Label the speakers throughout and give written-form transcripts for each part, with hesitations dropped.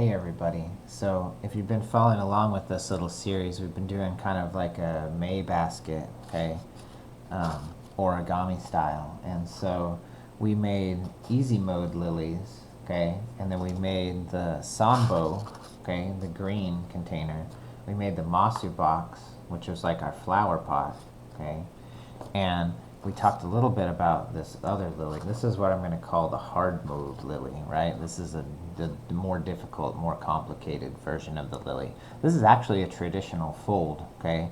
Speaker 1: Hey everybody. So if you've been following along with this little series, we've been doing kind of like a May basket, okay, origami style. And so we made easy mode lilies, okay, and then we made the sanbo, okay, the green container. We made the masu box, which was like our flower pot, okay, and we talked a little bit about this other lily. This is what I'm going to call the hard mode lily, right? This is the more difficult, more complicated version of the lily. This is actually a traditional fold, okay?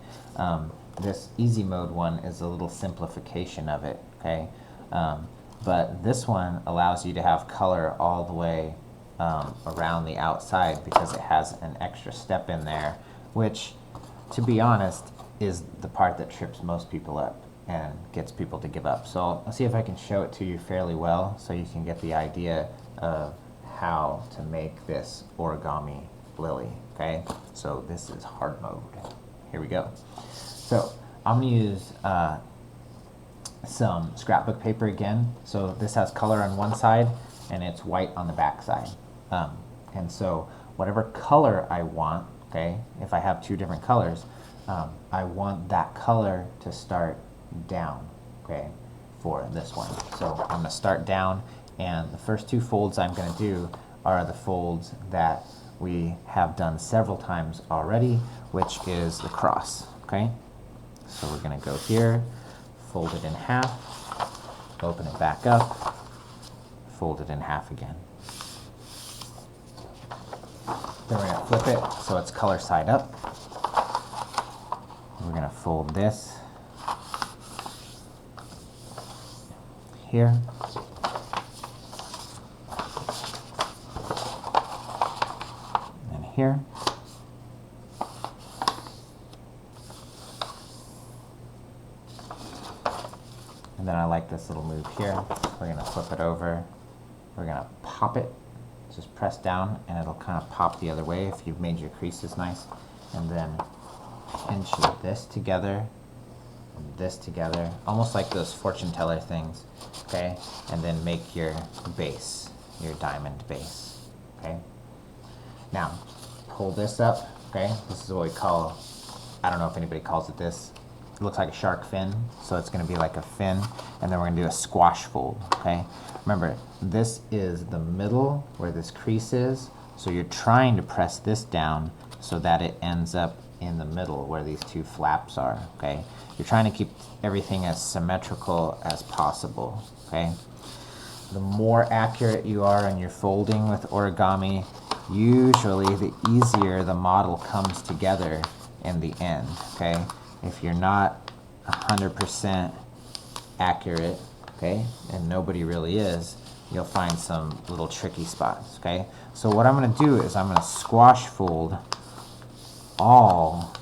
Speaker 1: This easy mode one is a little simplification of it, okay? But this one allows you to have color all the way around the outside because it has an extra step in there, which, to be honest, is the part that trips most people up and gets people to give up. So I'll see if I can show it to you fairly well so you can get the idea of how to make this origami lily, okay? So this is hard mode. Here we go. So I'm gonna use some scrapbook paper again. So this has color on one side and it's white on the back side. And so whatever color I want, okay, if I have two different colors, I want that color to start down, okay, for this one. So I'm going to start down, and the first two folds I'm going to do are the folds that we have done several times already, which is the cross, okay? So we're going to go here, fold it in half, open it back up, fold it in half again. Then we're going to flip it so it's color side up. We're going to fold this here. And here. And then I like this little move here. We're going to flip it over. We're going to pop it. Just press down and it'll kind of pop the other way if you've made your creases nice. And then pinch this together, and this together, almost like those fortune teller things, okay? And then make your base, your diamond base, okay? Now, pull this up, okay? This is what we call, I don't know if anybody calls it this. It looks like a shark fin, so it's going to be like a fin, and then we're going to do a squash fold, okay? Remember, this is the middle where this crease is, so you're trying to press this down so that it ends up in the middle where these two flaps are, okay? You're trying to keep everything as symmetrical as possible, okay? The more accurate you are in your folding with origami, usually the easier the model comes together in the end, okay? If you're not 100% accurate, okay, and nobody really is, you'll find some little tricky spots, okay? So what I'm going to do is I'm going to squash fold all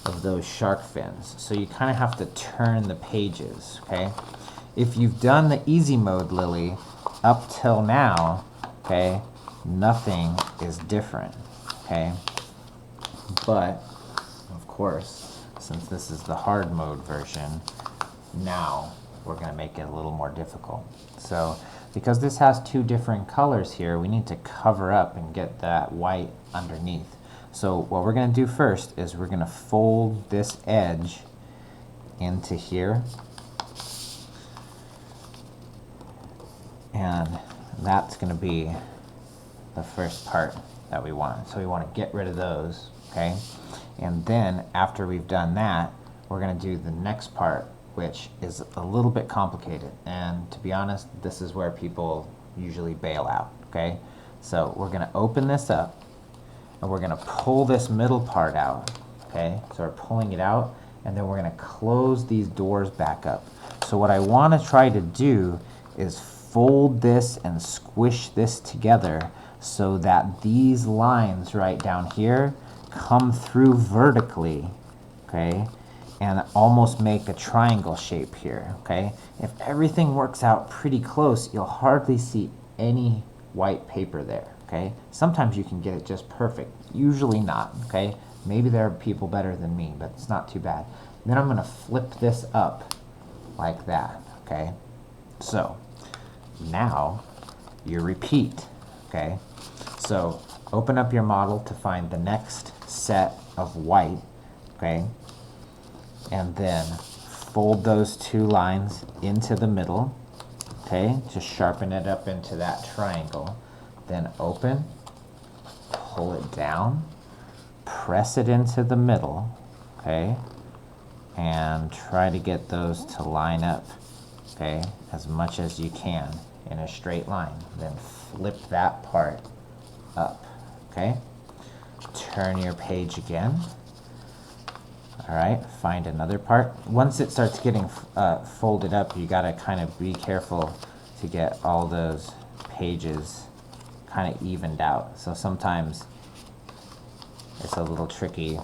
Speaker 1: of those shark fins. So you kind of have to turn the pages, okay? If you've done the easy mode lily up till now, okay, nothing is different, okay? But, of course, since this is the hard mode version, now we're going to make it a little more difficult. So because this has two different colors here, we need to cover up and get that white underneath. So what we're going to do first is we're going to fold this edge into here, and that's going to be the first part that we want. So we want to get rid of those, okay? And then after we've done that, we're going to do the next part, which is a little bit complicated, and to be honest, this is where people usually bail out, okay? So we're going to open this up, and we're going to pull this middle part out, okay? So we're pulling it out, and then we're going to close these doors back up. So what I want to try to do is fold this and squish this together so that these lines right down here come through vertically, okay? And almost make a triangle shape here, okay? If everything works out pretty close, you'll hardly see any white paper there, okay? Sometimes you can get it just perfect, usually not, okay? Maybe there are people better than me, but it's not too bad. Then I'm gonna flip this up like that, okay? So now you repeat, okay? So open up your model to find the next set of white, okay? And then fold those two lines into the middle, okay? Just sharpen it up into that triangle. Then open, pull it down, press it into the middle, okay? And try to get those to line up, okay, as much as you can in a straight line. Then flip that part up, okay? Turn your page again. All right, find another part. Once it starts getting folded up, you gotta kind of be careful to get all those pages kind of evened out. So sometimes it's a little tricky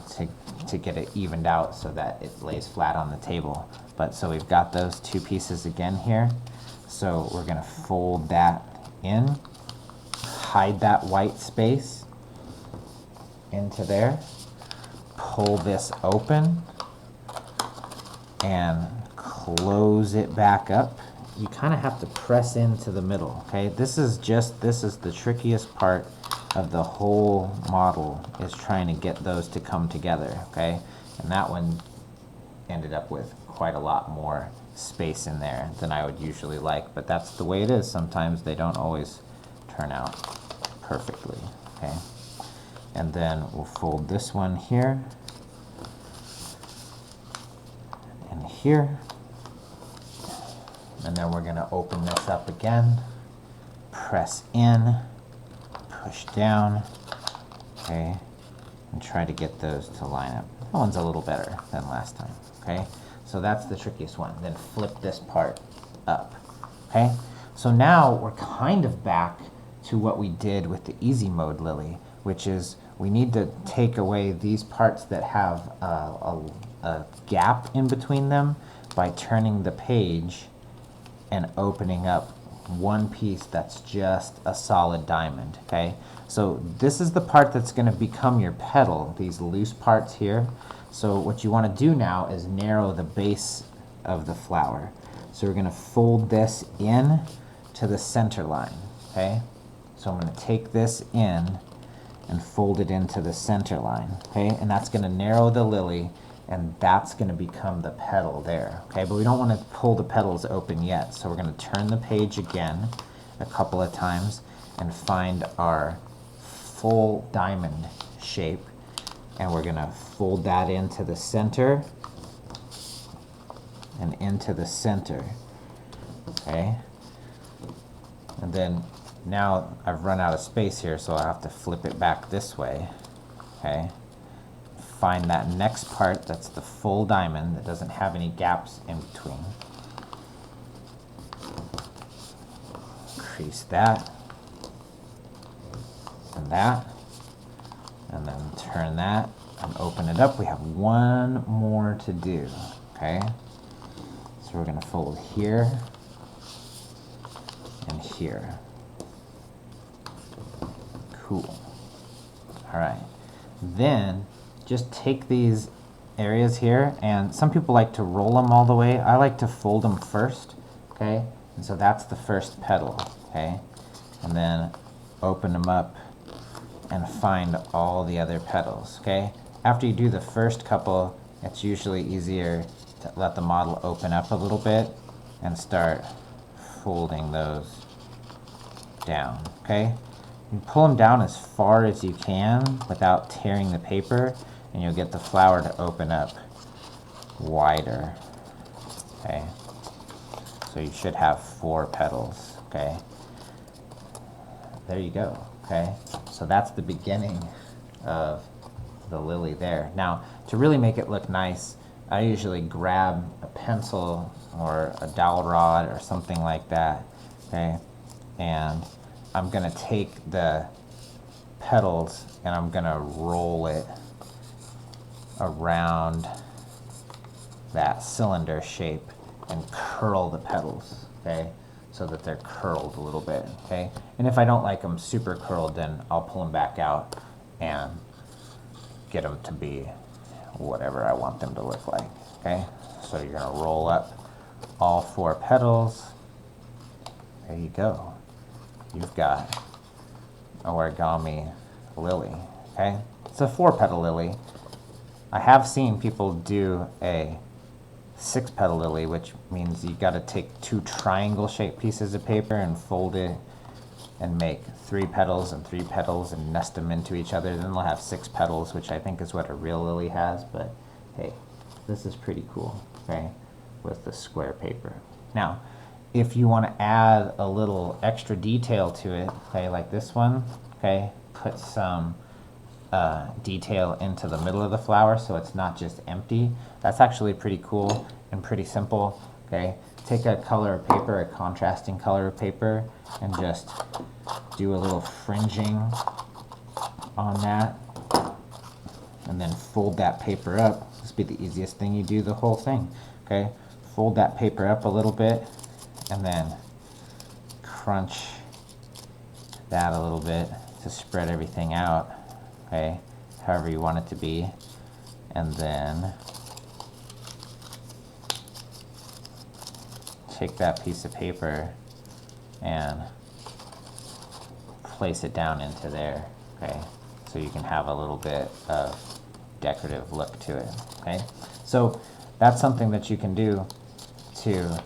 Speaker 1: to get it evened out so that it lays flat on the table. But so we've got those two pieces again here. So we're gonna fold that in, hide that white space into there, pull this open, and close it back up. You kind of have to press into the middle, okay? This is the trickiest part of the whole model, is trying to get those to come together, okay? And that one ended up with quite a lot more space in there than I would usually like, but that's the way it is. Sometimes they don't always turn out perfectly, okay? And then we'll fold this one here and here. And then we're gonna open this up again, press in, push down, okay, and try to get those to line up. That one's a little better than last time, okay? So that's the trickiest one. Then flip this part up, okay? So now we're kind of back to what we did with the easy mode lily, which is we need to take away these parts that have a gap in between them by turning the page and opening up one piece that's just a solid diamond, okay? So this is the part that's gonna become your petal, these loose parts here. So what you wanna do now is narrow the base of the flower. So we're gonna fold this in to the center line, okay? So I'm gonna take this in and fold it into the center line, okay? And that's gonna narrow the lily, and that's gonna become the petal there, okay? But we don't wanna pull the petals open yet, so we're gonna turn the page again a couple of times and find our full diamond shape, and we're gonna fold that into the center and into the center, okay? And then now I've run out of space here, so I'll have to flip it back this way, okay? Find that next part that's the full diamond that doesn't have any gaps in between. Crease that and that, and then turn that and open it up. We have one more to do, okay? So we're gonna fold here and here. Cool. All right. Then just take these areas here, and some people like to roll them all the way. I like to fold them first, okay? And so that's the first petal, okay? And then open them up and find all the other petals, okay? After you do the first couple, it's usually easier to let the model open up a little bit and start folding those down, okay? You pull them down as far as you can without tearing the paper, and you'll get the flower to open up wider, okay? So you should have 4 petals, okay? There you go, okay? So that's the beginning of the lily there. Now, to really make it look nice, I usually grab a pencil or a dowel rod or something like that, okay? And I'm gonna take the petals and I'm gonna roll it around that cylinder shape and curl the petals, okay? So that they're curled a little bit, okay? And if I don't like them super curled, then I'll pull them back out and get them to be whatever I want them to look like, okay? So you're gonna roll up all 4 petals. There you go. You've got origami lily, okay? It's a 4-petal lily. I have seen people do a 6-petal lily, which means you got to take 2 triangle-shaped pieces of paper and fold it and make 3 petals and 3 petals and nest them into each other. Then they'll have 6 petals, which I think is what a real lily has, but hey, this is pretty cool, okay, with the square paper. Now, if you want to add a little extra detail to it, okay, like this one, okay, put some detail into the middle of the flower so it's not just empty. That's actually pretty cool and pretty simple, okay? Take a color of paper, a contrasting color of paper, and just do a little fringing on that, and then fold that paper up. This would be the easiest thing you do the whole thing, okay? Fold that paper up a little bit, and then crunch that a little bit to spread everything out, okay, however you want it to be, and then take that piece of paper and place it down into there, okay, so you can have a little bit of decorative look to it, okay? So that's something that you can do to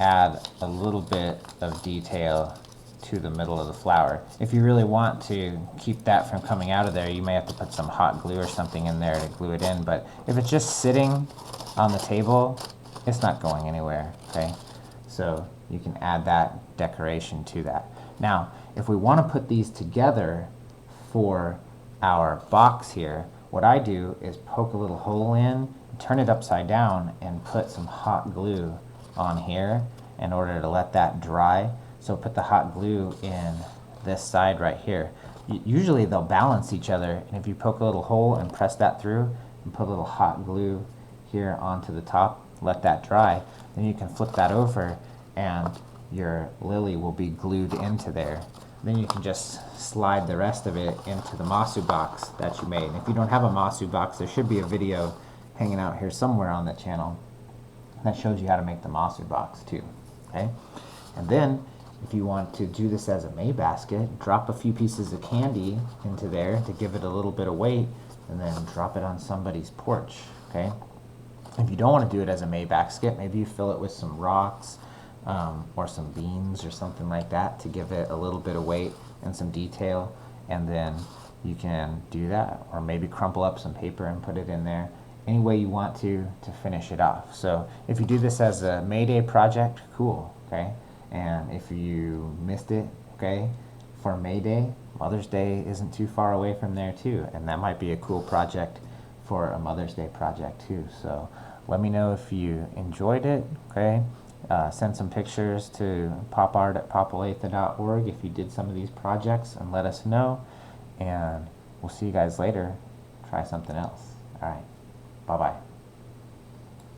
Speaker 1: add a little bit of detail to the middle of the flower. If you really want to keep that from coming out of there, you may have to put some hot glue or something in there to glue it in, but if it's just sitting on the table, it's not going anywhere, okay? So you can add that decoration to that. Now, if we want to put these together for our box here, what I do is poke a little hole in, turn it upside down, and put some hot glue on here in order to let that dry. So put the hot glue in this side right here. Usually they'll balance each other, and if you poke a little hole and press that through and put a little hot glue here onto the top, let that dry, then you can flip that over and your lily will be glued into there. Then you can just slide the rest of it into the masu box that you made. And if you don't have a masu box, there should be a video hanging out here somewhere on the channel that shows you how to make the masu box too, okay? And then if you want to do this as a May basket, drop a few pieces of candy into there to give it a little bit of weight, and then drop it on somebody's porch, okay? If you don't want to do it as a May basket, maybe you fill it with some rocks or some beans or something like that to give it a little bit of weight and some detail, and then you can do that, or maybe crumple up some paper and put it in there. Any way you want to finish it off. So if you do this as a May Day project, cool, okay? And if you missed it, okay, for May Day, Mother's Day isn't too far away from there too, and that might be a cool project for a Mother's Day project too. So let me know if you enjoyed it, okay? Send some pictures to popart@popolatha.org if you did some of these projects, and let us know, and we'll see you guys later. Try something else. All right, bye-bye.